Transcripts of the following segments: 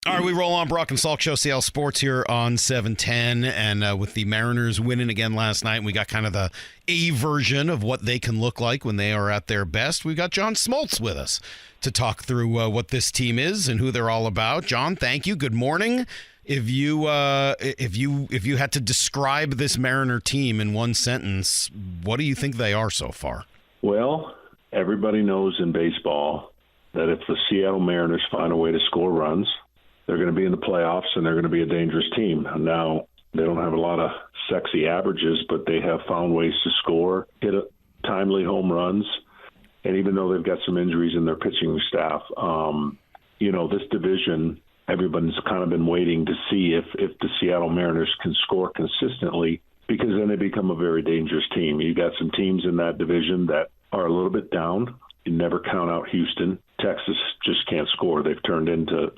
All right, we roll on. Brock and Salk Show, Seattle Sports here on 710. And with the Mariners winning again last night, we got kind of the A version of what they can look like when they are at their best. We've got John Smoltz with us to talk through what this team is and who they're all about. John, thank you. Good morning. If you had to describe this Mariner team in one sentence, what do you think they are so far? Well, Everybody knows in baseball that if the Seattle Mariners find a way to score runs, they're going to be in the playoffs and they're going to be a dangerous team. Now, they don't have a lot of sexy averages, but they have found ways to score, hit timely home runs, and even though they've got some injuries in their pitching staff, this division, everyone's kind of been waiting to see if the Seattle Mariners can score consistently, because then they become a very dangerous team. You've got some teams in that division that are a little bit down. You never count out Houston. Texas just can't score. They've turned into,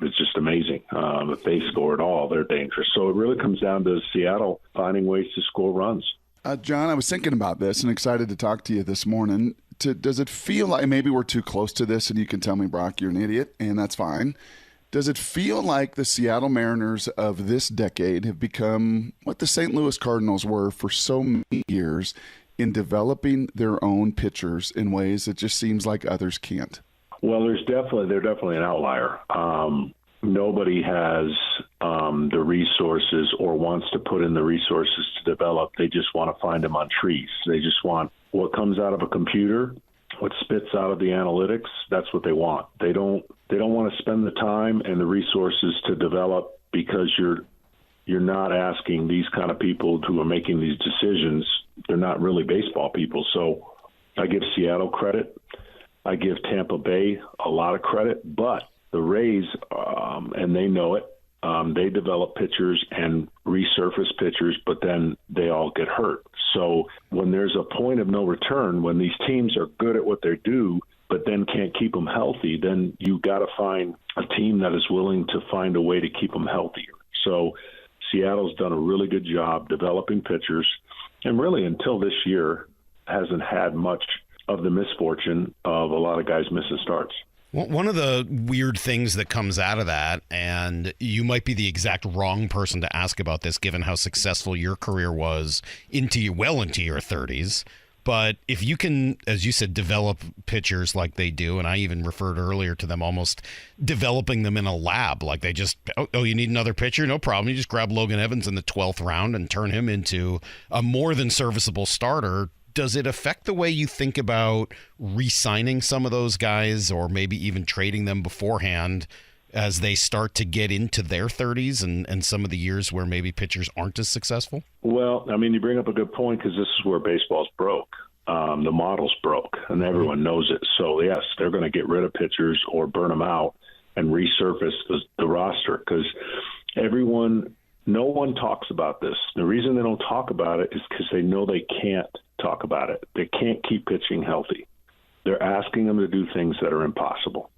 it's just amazing. If they score at all, they're dangerous. So it really comes down to Seattle finding ways to score runs. John, I was thinking about this and excited to talk to you this morning. Does it feel like, maybe we're too close to this and you can tell me, Brock, you're an idiot, and that's fine. Does it feel like the Seattle Mariners of this decade have become what the St. Louis Cardinals were for so many years in developing their own pitchers in ways that just seems like others can't? Well, they're definitely an outlier. Nobody has the resources or wants to put in the resources to develop. They just want to find them on trees. They just want what comes out of a computer, what spits out of the analytics. That's what they want. They don't want to spend the time and the resources to develop, because you're not asking these kind of people who are making these decisions. They're not really baseball people. So I give Seattle credit. I give Tampa Bay a lot of credit, but the Rays, and they know it, they develop pitchers and resurface pitchers, but then they all get hurt. So when there's a point of no return, when these teams are good at what they do, but then can't keep them healthy, then you got to find a team that is willing to find a way to keep them healthier. So Seattle's done a really good job developing pitchers, and really until this year hasn't had much of the misfortune of a lot of guys missing starts. One of the weird things that comes out of that, and you might be the exact wrong person to ask about this given how successful your career was into your 30s, but if you can, as you said, develop pitchers like they do, and I even referred earlier to them almost developing them in a lab, like they just, you need another pitcher? No problem. You just grab Logan Evans in the 12th round and turn him into a more than serviceable starter. Does it affect the way you think about re-signing some of those guys, or maybe even trading them beforehand as they start to get into their 30s and some of the years where maybe pitchers aren't as successful? Well, I mean, you bring up a good point, because this is where baseball's broke. The model's broke, and everyone knows it. So, yes, they're going to get rid of pitchers or burn them out and resurface the roster, because no one talks about this. The reason they don't talk about it is because they know they can't talk about it. They can't keep pitching healthy. They're asking them to do things that are impossible.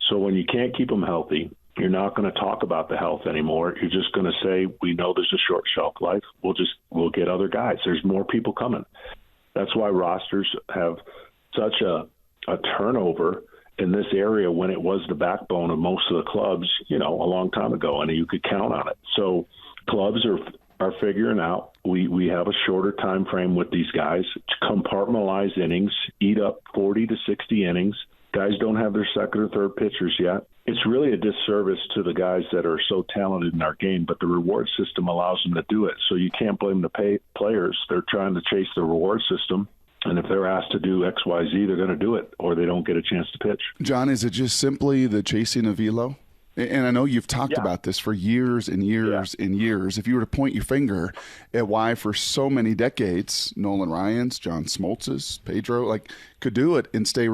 So when you can't keep them healthy, you're not going to talk about the health anymore. You're just going to say, we know there's a short shelf life. We'll get other guys. There's more people coming. That's why rosters have such a turnover in this area, when it was the backbone of most of the clubs, a long time ago, and you could count on it. So clubs are figuring out we have a shorter time frame with these guys, compartmentalize innings, eat up 40 to 60 innings. Guys don't have their second or third pitchers yet. It's really a disservice to the guys that are so talented in our game, but the reward system allows them to do it. So you can't blame the players. They're trying to chase the reward system. And if they're asked to do X, Y, Z, they're going to do it, or they don't get a chance to pitch. John, is it just simply the chasing of velo? And I know you've talked about this for years and years and years. If you were to point your finger at why for so many decades, Nolan Ryan's, John Smoltz's, Pedro, could do it and stay,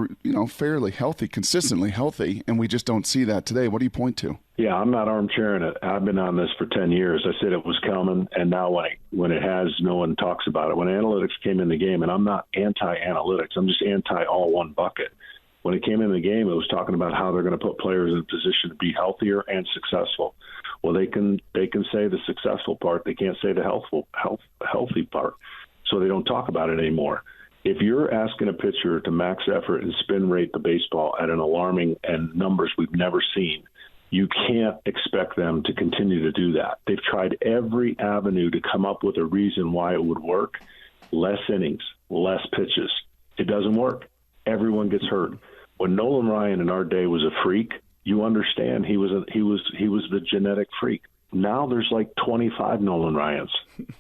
fairly healthy, consistently healthy, and we just don't see that today. What do you point to? Yeah, I'm not armchairing it. I've been on this for 10 years. I said it was coming, and now when it has, no one talks about it. When analytics came in the game, and I'm not anti-analytics, I'm just anti-all one bucket. When it came in the game, it was talking about how they're going to put players in a position to be healthier and successful. Well, they can say the successful part. They can't say the healthy part. So they don't talk about it anymore. If you're asking a pitcher to max effort and spin rate the baseball at an alarming and numbers we've never seen, You can't expect them to continue to do that. They've tried every avenue to come up with a reason why it would work. Less innings, less pitches. It doesn't work. Everyone gets hurt. When Nolan Ryan in our day was a freak, you understand he was the genetic freak. Now there's like 25 Nolan Ryans.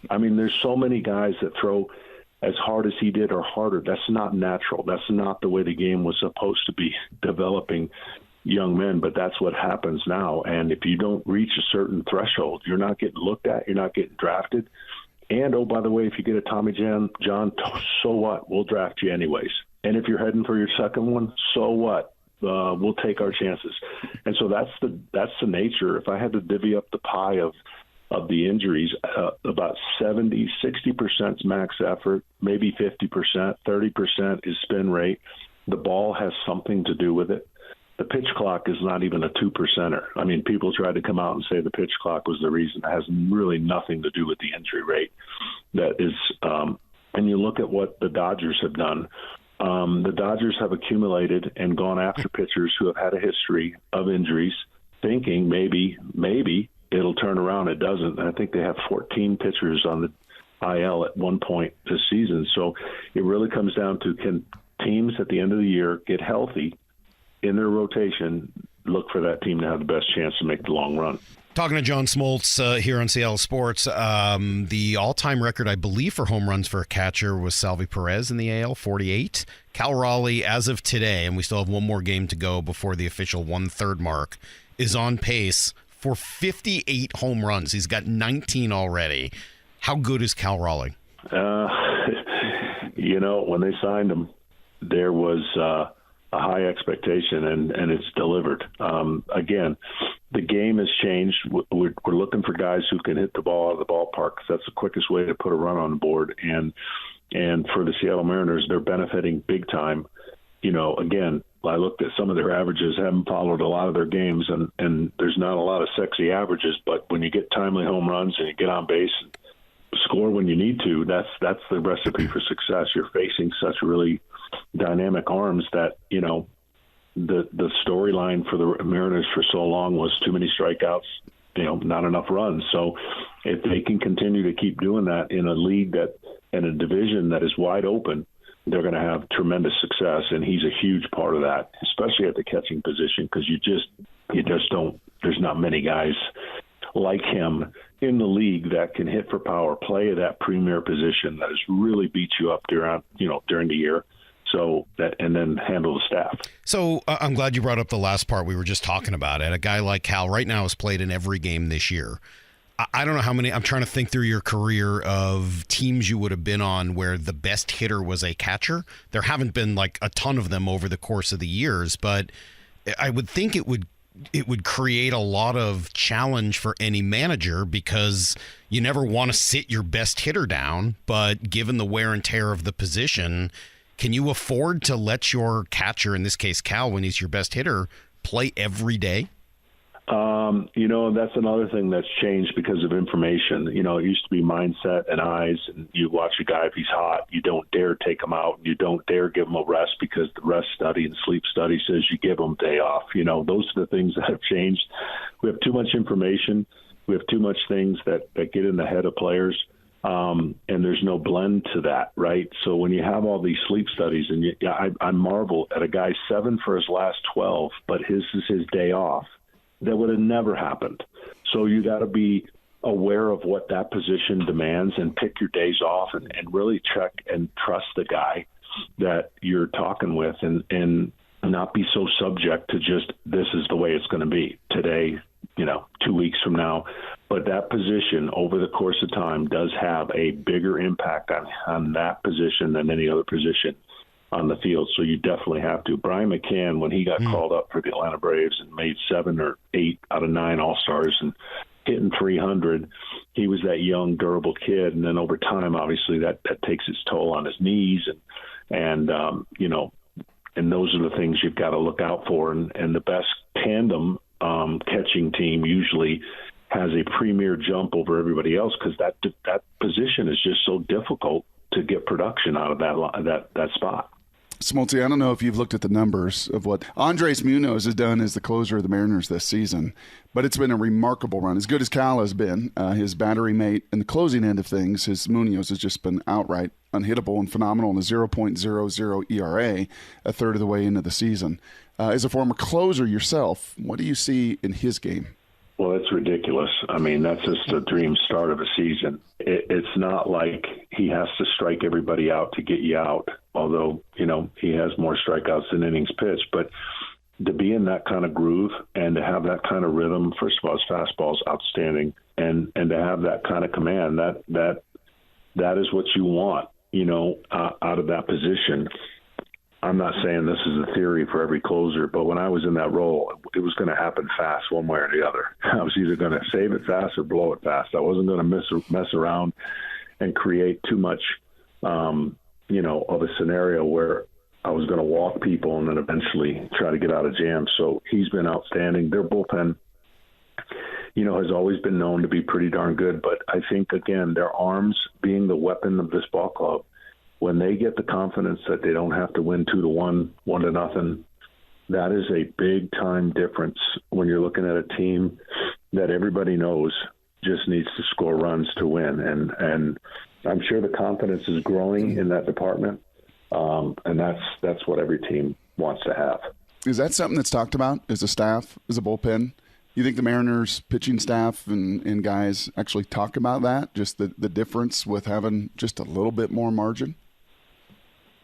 I mean, there's so many guys that throw as hard as he did or harder. That's not natural. That's not the way the game was supposed to be developing young men, but that's what happens now. And if you don't reach a certain threshold, you're not getting looked at, you're not getting drafted. And, oh, by the way, if you get a Tommy John, so what? We'll draft you anyways. And if you're heading for your second one, so what? We'll take our chances. And so that's the nature. If I had to divvy up the pie of the injuries, about 60% is max effort, maybe 50%, 30% is spin rate. The ball has something to do with it. The pitch clock is not even a 2%er. I mean, people try to come out and say the pitch clock was the reason. It has really nothing to do with the injury rate. That is, and you look at what the Dodgers have done. The Dodgers have accumulated and gone after pitchers who have had a history of injuries, thinking maybe it'll turn around. It doesn't. I think they have 14 pitchers on the IL at one point this season. So it really comes down to, can teams at the end of the year get healthy in their rotation, look for that team to have the best chance to make the long run. Talking to John Smoltz here on Seattle Sports. The all-time record, I believe, for home runs for a catcher was Salvi Perez in the AL, 48. Cal Raleigh, as of today, and we still have one more game to go before the official 1/3 mark, is on pace for 58 home runs. He's got 19 already. How good is Cal Raleigh? When they signed him, there was a high expectation, and it's delivered. Again, the game has changed. We're looking for guys who can hit the ball out of the ballpark, because that's the quickest way to put a run on the board. And for the Seattle Mariners, they're benefiting big time. Again, I looked at some of their averages, haven't followed a lot of their games, and there's not a lot of sexy averages. But when you get timely home runs and you get on base and score when you need to, that's the recipe for success. You're facing such really dynamic arms that, the storyline for the Mariners for so long was too many strikeouts, not enough runs. So if they can continue to keep doing that in a league in a division that is wide open, they're going to have tremendous success. And he's a huge part of that, especially at the catching position, because you just don't, there's not many guys like him in the league that can hit for power, play that premier position that has really beat you up during the year. So that, and then handle the staff. So I'm glad you brought up the last part. We were just talking about it. A guy like Cal right now has played in every game this year. I don't know how many. I'm trying to think through your career of teams you would have been on where the best hitter was a catcher. There haven't been like a ton of them over the course of the years, but I would think it would create a lot of challenge for any manager, because you never want to sit your best hitter down. But given the wear and tear of the position, can you afford to let your catcher, in this case Cal, when he's your best hitter, play every day? That's another thing that's changed because of information. It used to be mindset and eyes, and you watch a guy, if he's hot, you don't dare take him out, and you don't dare give him a rest, because the rest study and sleep study says you give him a day off. Those are the things that have changed. We have too much information. We have too much things that get in the head of players. And there's no blend to that, right? So when you have all these sleep studies, and I marvel at a guy 7 for his last 12, but his is his day off. That would have never happened. So you got to be aware of what that position demands and pick your days off, and really check and trust the guy that you're talking with, and not be so subject to just, this is the way it's going to be today, 2 weeks from now. But that position over the course of time does have a bigger impact on that position than any other position on the field. So you definitely have to. Brian McCann, when he got called up for the Atlanta Braves and made 7 or 8 out of 9 All-Stars and hitting 300, he was that young, durable kid. And then over time, obviously, that takes its toll on his knees. And those are the things you've got to look out for. And the best tandem catching team usually has a premier jump over everybody else, because that position is just so difficult to get production out of that spot. Smoltz, I don't know if you've looked at the numbers of what Andres Munoz has done as the closer of the Mariners this season, but it's been a remarkable run. As good as Cal has been, his battery mate in the closing end of things, his Munoz has just been outright unhittable and phenomenal in a 0.00 ERA a third of the way into the season. As a former closer yourself, what do you see in his game? Well, it's ridiculous. I mean, that's just a dream start of a season. It's not like he has to strike everybody out to get you out, although, he has more strikeouts than innings pitched. But to be in that kind of groove and to have that kind of rhythm, first of all, his fastball's outstanding, and to have that kind of command, that is what you want, out of that position. I'm not saying this is a theory for every closer, but when I was in that role, it was going to happen fast one way or the other. I was either going to save it fast or blow it fast. I wasn't going to mess around and create too much, of a scenario where I was going to walk people and then eventually try to get out of jams. So he's been outstanding. Their bullpen, has always been known to be pretty darn good. But I think, again, their arms being the weapon of this ball club, when they get the confidence that they don't have to win 2-1, 1-0, that is a big time difference when you're looking at a team that everybody knows just needs to score runs to win. And I'm sure the confidence is growing in that department. And that's what every team wants to have. Is that something that's talked about as a staff, as a bullpen? You think the Mariners pitching staff and guys actually talk about that, just the difference with having just a little bit more margin?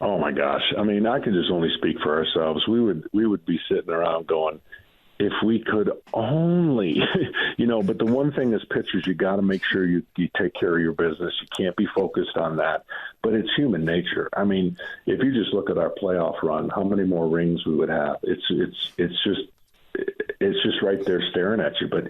Oh my gosh. I mean, I can just only speak for ourselves. We would be sitting around going, if we could only, but the one thing as pitchers, you got to make sure you take care of your business. You can't be focused on that, but it's human nature. I mean, if you just look at our playoff run, how many more rings we would have. It's just right there staring at you. But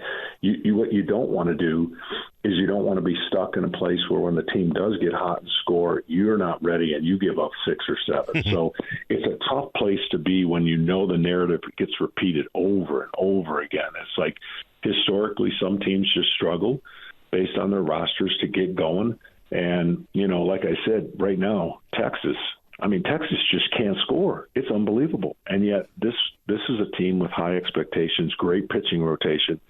what you don't want to do is you don't want to be stuck in a place where when the team does get hot and score, you're not ready and you give up 6 or 7. So it's a tough place to be when the narrative gets repeated over and over again. It's like historically some teams just struggle based on their rosters to get going. And, like I said, right now, Texas just can't score. It's unbelievable. And yet this is a team with high expectations, great pitching rotation.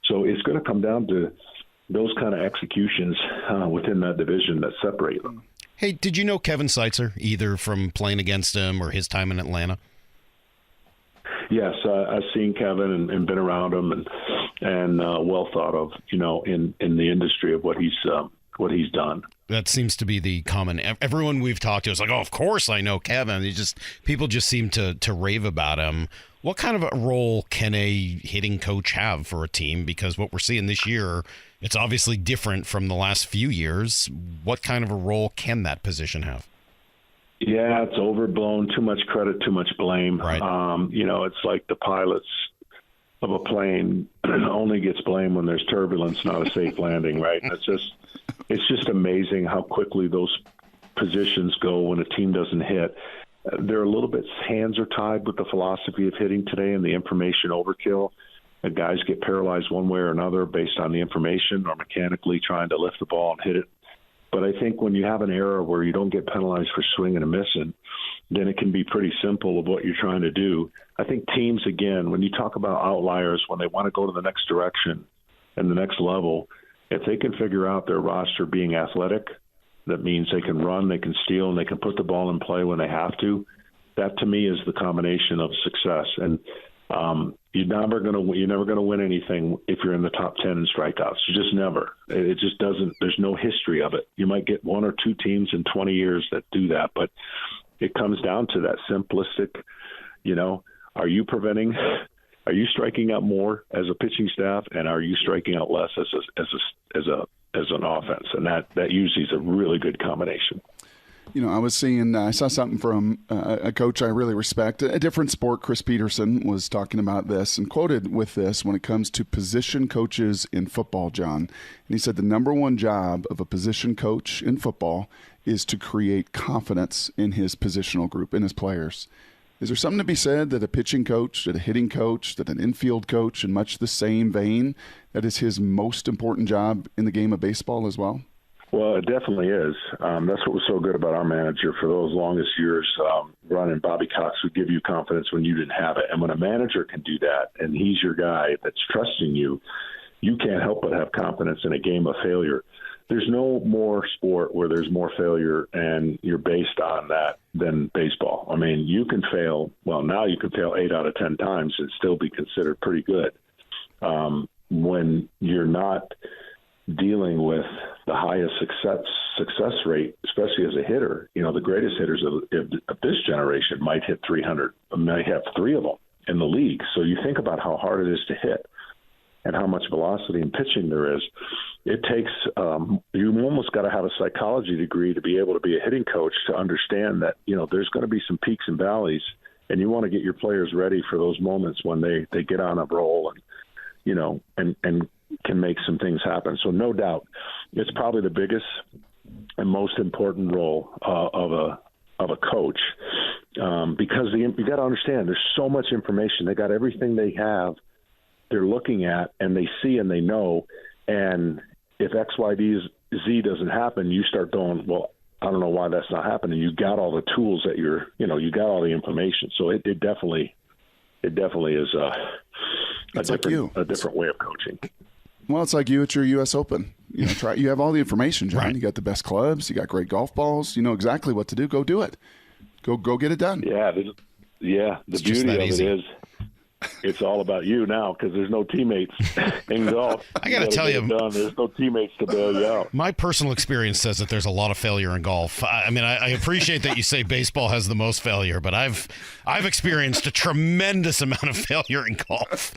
So it's going to come down to those kind of executions within that division that separate them. Hey, did you know Kevin Seitzer, either from playing against him or his time in Atlanta? Yes, I've seen Kevin and been around him and well thought of, in the industry of what he's done. That seems to be the common. Everyone we've talked to is like, oh, of course I know Kevin. People just seem to rave about him. What kind of a role can a hitting coach have for a team? Because what we're seeing this year, it's obviously different from the last few years. What kind of a role can that position have? Yeah, it's overblown. Too much credit, too much blame. Right. It's like the pilots of a plane only gets blamed when there's turbulence, not a safe landing, right? And it's just amazing how quickly those positions go when a team doesn't hit. They're a little bit, hands are tied with the philosophy of hitting today and the information overkill. The guys get paralyzed one way or another based on the information or mechanically trying to lift the ball and hit it. But I think when you have an error where you don't get penalized for swinging and missing, then it can be pretty simple of what you're trying to do. I think teams, again, when you talk about outliers, when they want to go to the next direction and the next level, if they can figure out their roster being athletic, that means they can run, they can steal, and they can put the ball in play when they have to. That, to me, is the combination of success. And you're never going to win anything if you're in the top 10 in strikeouts. You just never. It just doesn't. There's no history of it. You might get 1 or 2 teams in 20 years that do that, but it comes down to that simplistic. Are you preventing? Are you striking out more as a pitching staff, and are you striking out less as an offense? And that usually is a really good combination. I saw something from a coach I really respect, a different sport. Chris Peterson was talking about this and quoted with this when it comes to position coaches in football, John. And he said the number one job of a position coach in football is to create confidence in his positional group, in his players. Is there something to be said that a pitching coach, that a hitting coach, that an infield coach, in much the same vein, that is his most important job in the game of baseball as well? Well, it definitely is. That's what was so good about our manager for those longest years running. Bobby Cox would give you confidence when you didn't have it. And when a manager can do that, and he's your guy that's trusting you, you can't help but have confidence in a game of failure. There's no more sport where there's more failure and you're based on that than baseball. I mean, you can fail. Well, now you can fail 8 out of 10 times and still be considered pretty good. When you're not dealing with the highest success rate, especially as a hitter, the greatest hitters of this generation might hit 300, might have 3 of them in the league. So you think about how hard it is to hit and how much velocity and pitching there is. It takes you almost got to have a psychology degree to be able to be a hitting coach to understand that there's going to be some peaks and valleys, and you want to get your players ready for those moments when they get on a roll and can make some things happen. So no doubt, it's probably the biggest and most important role of a coach because you got to understand there's so much information. They got everything they have. They're looking at and they see and they know. And if X, Y, Z doesn't happen, you start going, well, I don't know why that's not happening. You got all the tools that you got all the information. So it definitely is a different way of coaching. Well, it's like you at your U.S. Open. You have all the information, John. Right. You got the best clubs. You got great golf balls. You know exactly what to do. Go do it. Go get it done. Yeah. The beauty of it is it's all about you now because there's no teammates in golf. I got to tell you, there's no teammates to bail you out. My personal experience says that there's a lot of failure in golf. I mean, I appreciate that you say baseball has the most failure, but I've experienced a tremendous amount of failure in golf.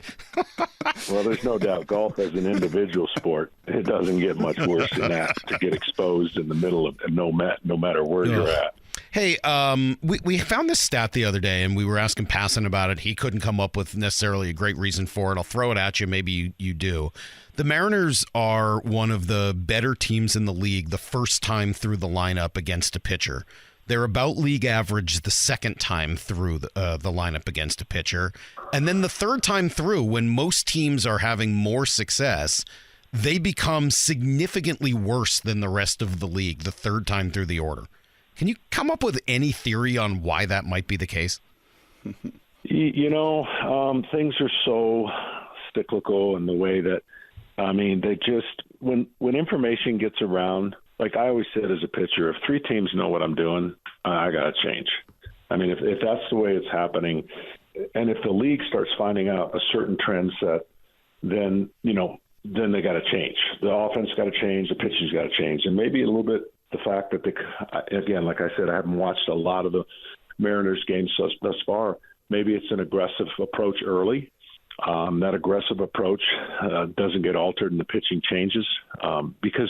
Well, there's no doubt golf as an individual sport, it doesn't get much worse than that to get exposed in the middle of no matter where you're at. Hey, we found this stat the other day, and we were asking Passan about it. He couldn't come up with necessarily a great reason for it. I'll throw it at you. Maybe you do. The Mariners are one of the better teams in the league the first time through the lineup against a pitcher. They're about league average the second time through the lineup against a pitcher. And then the third time through, when most teams are having more success, they become significantly worse than the rest of the league the third time through the order. Can you come up with any theory on why that might be the case? Things are so cyclical in the way that, they just, when information gets around, like I always said as a pitcher, if 3 teams know what I'm doing, I got to change. I mean, if that's the way it's happening, and if the league starts finding out a certain trend set, then they got to change. The offense got to change, the pitching's got to change, and maybe a little bit the fact that again, like I said, I haven't watched a lot of the Mariners games thus far. Maybe it's an aggressive approach early. That aggressive approach doesn't get altered and the pitching changes because,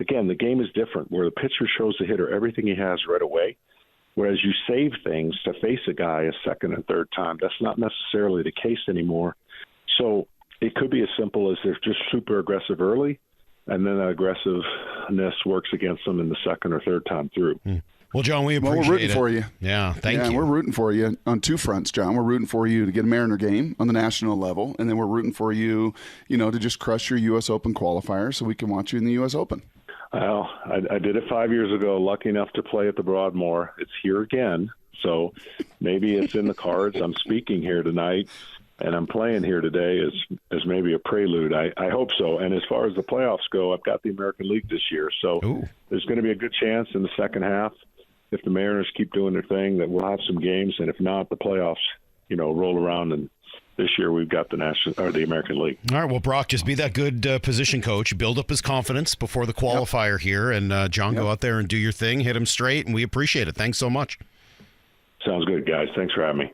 again, the game is different where the pitcher shows the hitter everything he has right away, whereas you save things to face a guy a second and third time. That's not necessarily the case anymore. So it could be as simple as they're just super aggressive early, and then that aggressiveness works against them in the second or third time through. Well, John, we appreciate we're rooting for you. Yeah, thank you. We're rooting for you on 2 fronts, John. We're rooting for you to get a Mariner game on the national level, and then we're rooting for you, to just crush your U.S. Open qualifier so we can watch you in the U.S. Open. Well, I did it 5 years ago, lucky enough to play at the Broadmoor. It's here again, so maybe it's in the cards. I'm speaking here tonight. And I'm playing here today as maybe a prelude. I hope so. And as far as the playoffs go, I've got the American League this year. So There's going to be a good chance in the second half, if the Mariners keep doing their thing, that we'll have some games. And if not, the playoffs, roll around. And this year we've got the American League. All right. Well, Brock, just be that good position coach. Build up his confidence before the qualifier here. And, John, go out there and do your thing. Hit him straight. And we appreciate it. Thanks so much. Sounds good, guys. Thanks for having me.